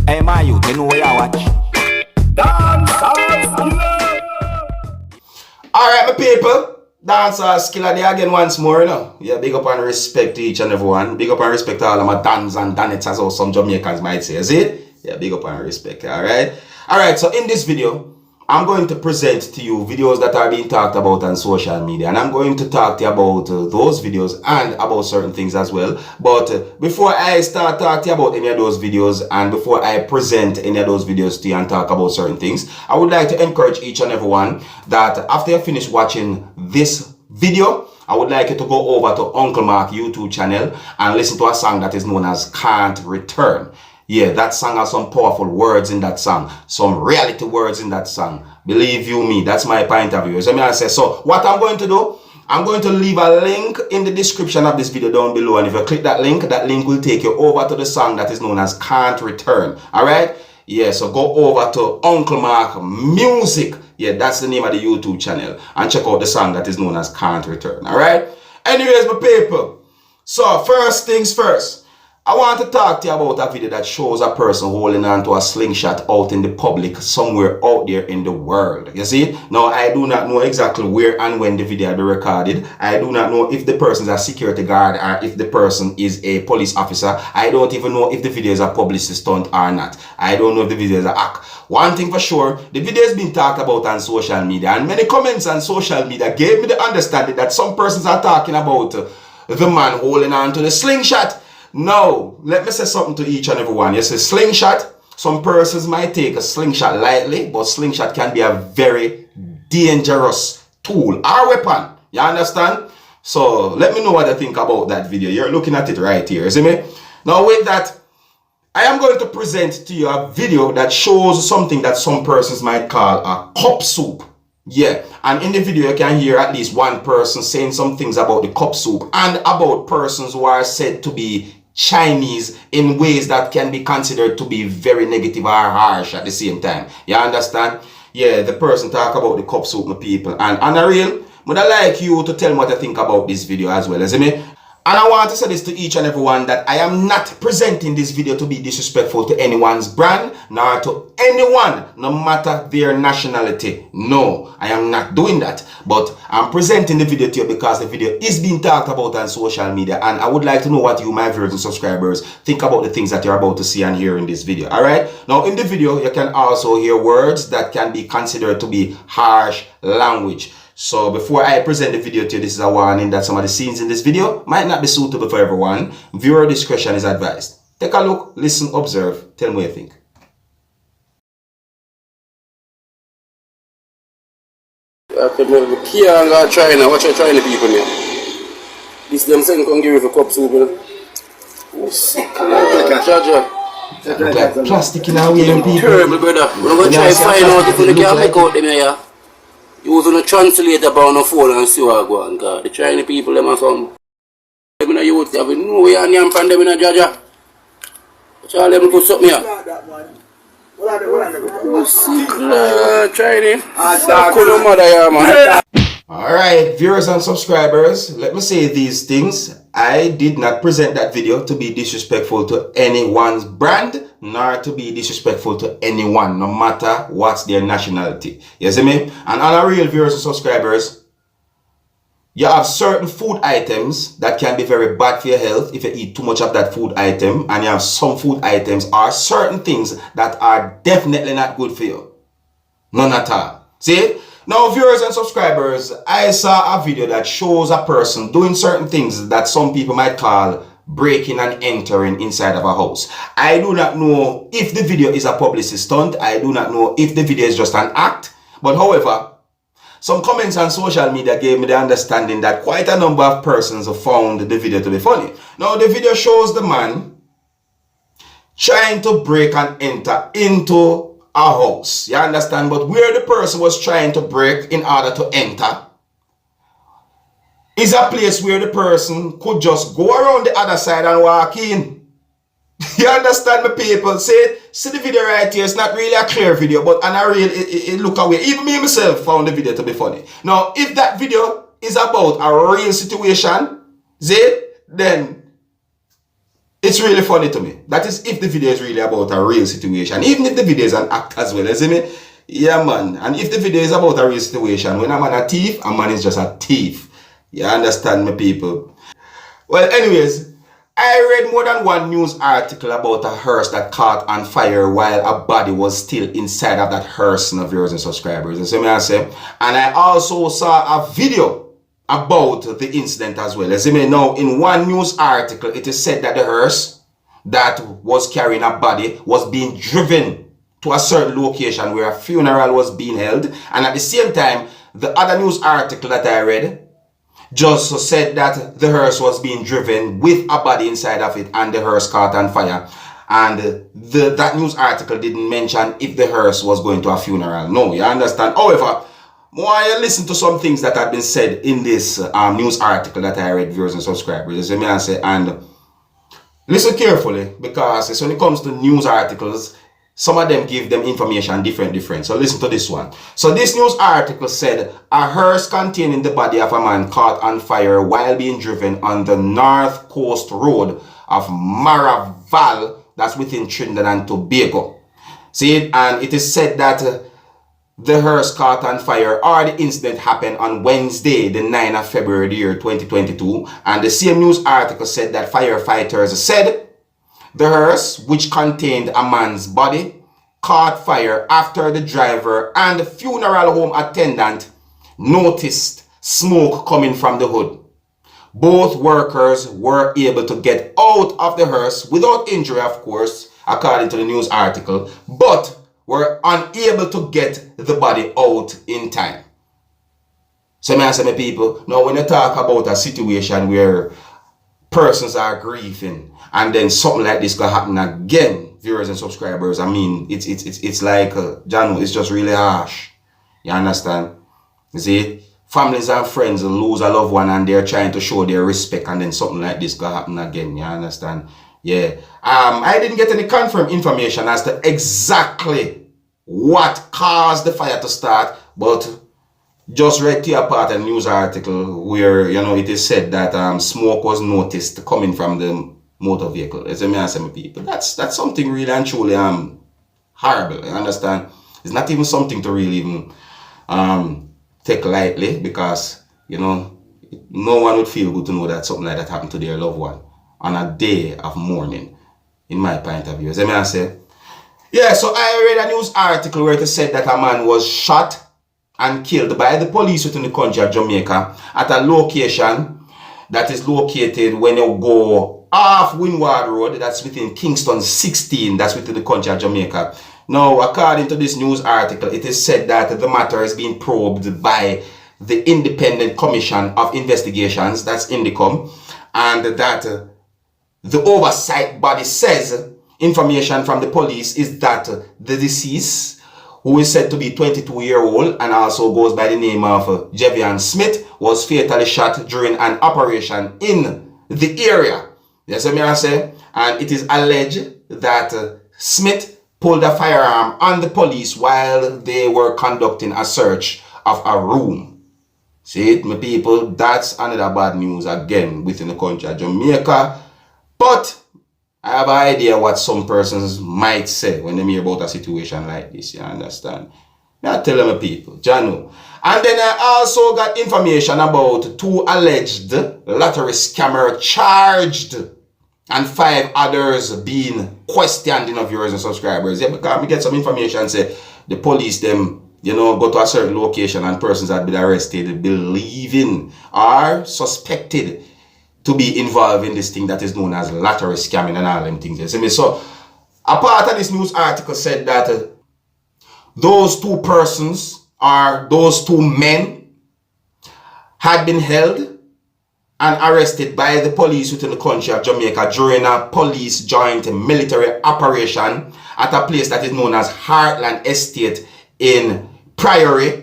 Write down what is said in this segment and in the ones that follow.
Hey, my youth, you know what you watch? Dancehall skilla. Alright, my people. Dancehall skilla there again once more, you know. Yeah, big up and respect to each and everyone. Big up and respect to all of my dans and danettes, as some Jamaicans might say. Is it? Yeah, big up and respect. Alright. Alright, so in this video, I'm going to present to you videos that are being talked about on social media, and I'm going to talk to you about those videos and about certain things as well. But before I start talking to you about any of those videos and before I present any of those videos to you and talk about certain things, I would like to encourage each and everyone that after you finish watching this video, I would like you to go over to Uncle Mark YouTube channel and listen to a song that is known as Can't Return. Yeah, that song has some powerful words in that song, some reality words in that song. Believe you me, that's my point of view. So what I'm going to do, I'm going to leave a link in the description of this video down below, and if you click that link will take you over to the song that is known as Can't Return. Alright? Yeah, so go over to Uncle Mark Music. Yeah, that's the name of the YouTube channel, and check out the song that is known as Can't Return. Alright? Anyways, my people, so first things first, I want to talk to you about a video that shows a person holding on to a slingshot out in the public somewhere out there in the world. You see? Now, I do not know exactly where and when the video will be recorded. I do not know if the person is a security guard or if the person is a police officer. I don't even know if the video is a publicity stunt or not. I don't know if the video is an act. One thing for sure, the video has been talked about on social media, and many comments on social media gave me the understanding that some persons are talking about the man holding on to the slingshot. Now, let me say something to each and everyone. You see, slingshot, some persons might take a slingshot lightly, but slingshot can be a very dangerous tool or weapon. You understand? So, let me know what you think about that video. You're looking at it right here, see me? Now, with that, I am going to present to you a video that shows something that some persons might call a cup soup. Yeah, and in the video you can hear at least one person saying some things about the cup soup and about persons who are said to be Chinese in ways that can be considered to be very negative or harsh at the same time. You understand? Yeah, the person talk about the cup soup, my people. And on a real, but I like you to tell me what you think about this video as well, as me. And I want to say this to each and everyone, that I am not presenting this video to be disrespectful to anyone's brand, nor to anyone, no matter their nationality. No, I am not doing that. But I'm presenting the video to you because the video is being talked about on social media, and I would like to know what you, my viewers and subscribers, think about the things that you're about to see and hear in this video. Alright? Now, in the video, you can also hear words that can be considered to be harsh language. So before I present the video to you, this is a warning that some of the scenes in this video might not be suitable for everyone. Viewer discretion is advised. Take a look, listen, observe, tell me what you think. China, watch out China people here. This them saying come give you for cup soup. Oh, sick. Like plastic in our way, people. Terrible, brother. We're going to try to find out if we can make out them here. You was on a translator about on the phone and see what go on, God. The Chinese people, them are some. Them in the youth, they have no way on them from them in the Jaja. Watch all them go something here. Oh, sick, Chinese. Couldn't mother here, man. Alright, viewers and subscribers, let me say these things. I did not present that video to be disrespectful to anyone's brand, nor to be disrespectful to anyone, no matter what's their nationality. You see me? And on our real viewers and subscribers, you have certain food items that can be very bad for your health if you eat too much of that food item, and you have some food items or certain things that are definitely not good for you. None at all. See? Now, viewers and subscribers, I saw a video that shows a person doing certain things that some people might call breaking and entering inside of a house. I do not know if the video is a publicity stunt. I do not know if the video is just an act. But however, some comments on social media gave me the understanding that quite a number of persons have found the video to be funny. Now, the video shows the man trying to break and enter into a house, you understand? But where the person was trying to break in order to enter is a place where the person could just go around the other side and walk in. You understand, my people? See the video right here. It's not really a clear video, but on a real, it look away. Even me myself found the video to be funny. Now, if that video is about a real situation, then It's really funny to me. That is if the video is really about a real situation. Even if the video is an act as well, you see me? Yeah, man. And if the video is about a real situation, when a man a thief, a man is just a thief. You understand me, people? Well, anyways, I read more than one news article about a hearse that caught on fire while a body was still inside of that hearse, no viewers and subscribers. You see me, I say? And I also saw a video about the incident as well. As you may know, in one news article, it is said that the hearse that was carrying a body was being driven to a certain location where a funeral was being held. And at the same time, the other news article that I read just said that the hearse was being driven with a body inside of it and the hearse caught on fire. And that news article didn't mention if the hearse was going to a funeral. No, you understand? However, why you listen to some things that have been said in this news article that I read, viewers and subscribers, as I say, and listen carefully, because when it comes to news articles, some of them give them information different. So listen to this one. So this news article said a hearse containing the body of a man caught on fire while being driven on the North Coast Road of Maraval, that's within Trinidad and Tobago. See, and it is said that the hearse caught on fire, or the incident happened on Wednesday, the 9th of February, the year 2022. And the same news article said that firefighters said the hearse, which contained a man's body, caught fire after the driver and the funeral home attendant noticed smoke coming from the hood. Both workers were able to get out of the hearse without injury, of course, according to the news article, but were unable to get the body out in time. So I say, my people, now when you talk about a situation where persons are grieving and then something like this could happen again, viewers and subscribers, I mean, it's like, Janu, it's just really harsh. You understand? You see, families and friends lose a loved one and they're trying to show their respect, and then something like this could happen again. You understand? Yeah. I didn't get any confirmed information as to exactly what caused the fire to start, but just read to a part of the news article where, you know, it is said that smoke was noticed coming from the motor vehicle. As I say, my people, that's something really and truly horrible. You understand? It's not even something to really even take lightly, because, you know, no one would feel good to know that something like that happened to their loved one on a day of mourning, in my point of view. As I say, yeah, so I read a news article where it said that a man was shot and killed by the police within the country of Jamaica at a location that is located when you go off Windward Road, that's within Kingston 16, that's within the country of Jamaica. Now, according to this news article, it is said that the matter is being probed by the Independent Commission of Investigations, that's INDICOM, and that the oversight body says information from the police is that the deceased, who is said to be 22-year-old and also goes by the name of Jevian Smith, was fatally shot during an operation in the area. Yes, I say, and it is alleged that Smith pulled a firearm on the police while they were conducting a search of a room. See it, my people, that's another bad news again within the country of Jamaica. But I have an idea what some persons might say when they hear about a situation like this, you understand? I tell them, people, Janu. And then I also got information about 2 alleged lottery scammer charged and 5 others being questioned, you know, viewers and subscribers. Yeah, because we get some information, say the police, them, you know, go to a certain location and persons had been arrested believing or suspected to be involved in this thing that is known as lottery scamming and all them things. You see me? So, a part of this news article said that those 2 persons, or those 2 men, had been held and arrested by the police within the country of Jamaica during a police joint military operation at a place that is known as Heartland Estate in Priory,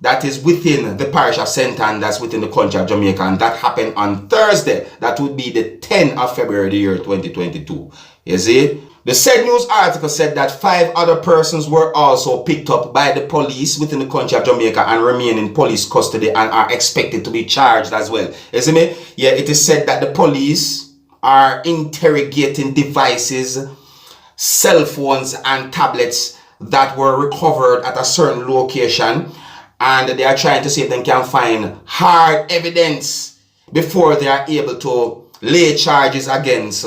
that is within the parish of St. Ann, that's within the country of Jamaica, and that happened on Thursday. That would be the 10th of February, the year 2022. You see? The said news article said that 5 other persons were also picked up by the police within the country of Jamaica and remain in police custody and are expected to be charged as well. You see me? Yeah, it is said that the police are interrogating devices, cell phones and tablets that were recovered at a certain location, and they are trying to see if they can find hard evidence before they are able to lay charges against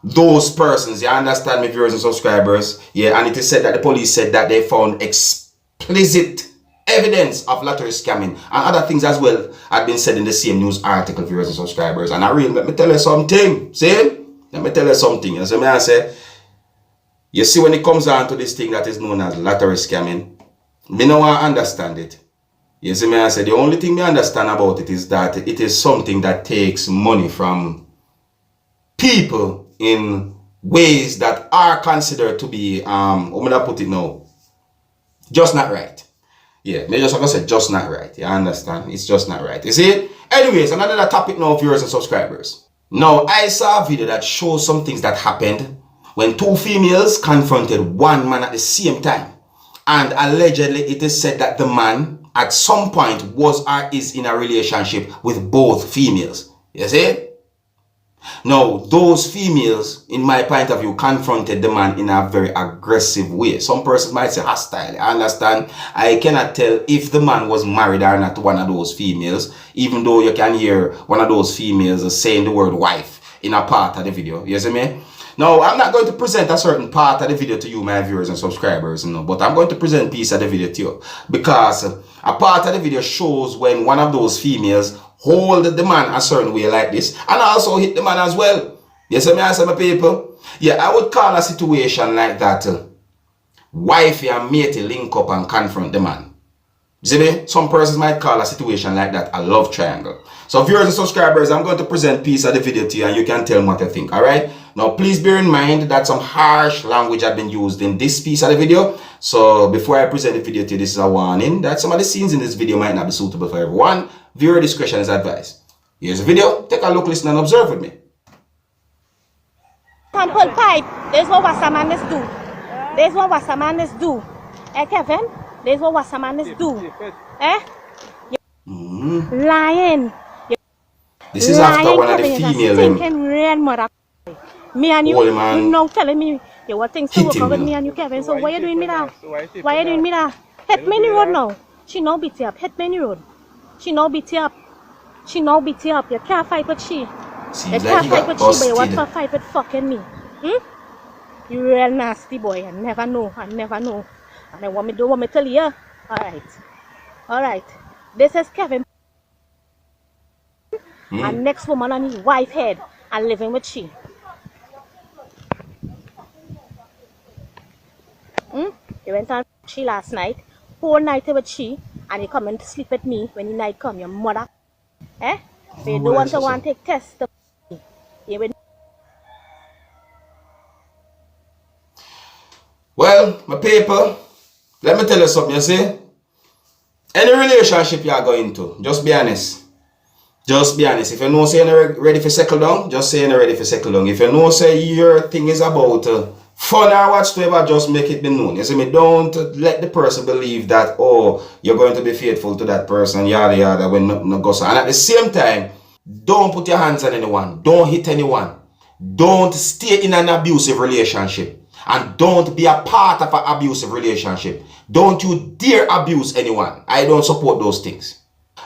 those persons. You understand me, viewers and subscribers? Yeah, and it is said that the police said that they found explicit evidence of lottery scamming and other things as well had been said in the same news article, viewers and subscribers. And let me tell you something. See? Let me tell you something. You see me, I say, you see, when it comes down to this thing that is known as lottery scamming, me no want to understand it. You see me, I say, the only thing me understand about it is that it is something that takes money from people in ways that are considered to be, how am I put it now, just not right. Yeah, me just like I said, just not right. You understand? It's just not right. You see? Anyways, another topic now, viewers and subscribers. Now, I saw a video that shows some things that happened when two females confronted one man at the same time. And allegedly, it is said that the man at some point was or is in a relationship with both females. You see? Now, those females, in my point of view, confronted the man in a very aggressive way. Some persons might say hostile. I understand. I cannot tell if the man was married or not to one of those females, even though you can hear one of those females saying the word wife in a part of the video. You see me? Now, I'm not going to present a certain part of the video to you, my viewers and subscribers, but I'm going to present a piece of the video to you, because a part of the video shows when one of those females hold the man a certain way like this, and also hit the man as well. You see me, I say, my people? Yeah, I would call a situation like that, wifey and matey link up and confront the man. You see me? Some persons might call a situation like that a love triangle. So viewers and subscribers, I'm going to present a piece of the video to you and you can tell me what you think, alright? Now please bear in mind that some harsh language has been used in this piece of the video. So before I present the video to you, this is a warning that some of the scenes in this video might not be suitable for everyone. Viewer discretion is advised. Here's the video. Take a look, listen and observe with me. Pull pipe. This is what Wassamanis do. This is what Wassamanis do. Eh, Kevin? This is what Wassamanis do. Eh? Lying. This is after one of the female me and you know telling me you what things to work out with me and you, Kevin. So why are you doing me that? Why are you doing me that? Hit me in the road now. She no beat you up. Hit me in the road. She no beat you up. She no beat you up. You can't fight with she. You can't fight with she, but you want to fight with fucking me. You real nasty boy. I never know. I never know. And I want me do what me tell you. Alright. Alright. This is Kevin. And next woman on his wife head and living with she. You went on she last night, whole night with she, and you come in to sleep with me when the night come, your mother. Eh? So you don't want to take tests. Well, my people, let me tell you something, you see? Any relationship you are going to, just be honest. Just be honest. If you know say you're ready for settle down, just say you're ready for settle down. If you know say your thing is about fun or whatsoever, just make it be known. You see me? Don't let the person believe that, oh, you're going to be faithful to that person, yada yada, when no goes on. And at the same time, don't put your hands on anyone. Don't hit anyone. Don't stay in an abusive relationship. And don't be a part of an abusive relationship. Don't you dare abuse anyone. I don't support those things.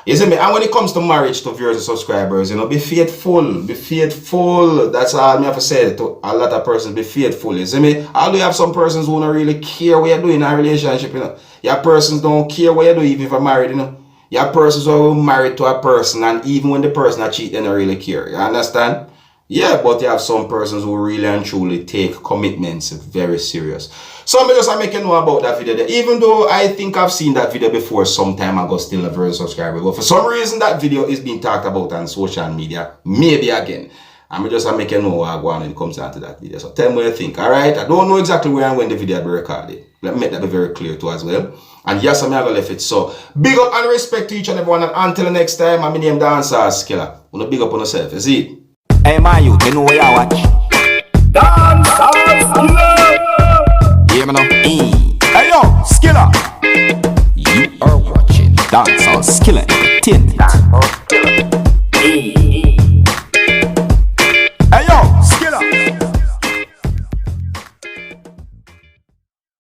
You see me? And when it comes to marriage, to viewers and subscribers, be faithful. Be faithful. That's all I have to say to a lot of persons. Be faithful. You see me? Although you have some persons who don't really care what you're doing in a relationship, Your persons don't care what you do even if you're married, Your persons are married to a person, and even when the person are cheating, they don't really care. You understand? Yeah, but you have some persons who really and truly take commitments very serious. So I'm just making know about that video there. Even though I think I've seen that video before some time ago, still a very subscriber. But for some reason that video is being talked about on social media. Maybe again. I'm just making know what I want when it comes down to that video. So tell me what you think, alright? I don't know exactly where and when the video will be recorded. Let me make that be very clear too as well. And yes, I'm gonna left it. So big up and respect to each and everyone. And until the next time, I'm name Dancehall Skilla. Wanna big up on yourself, you see? Hey, my youth, you know where you watch?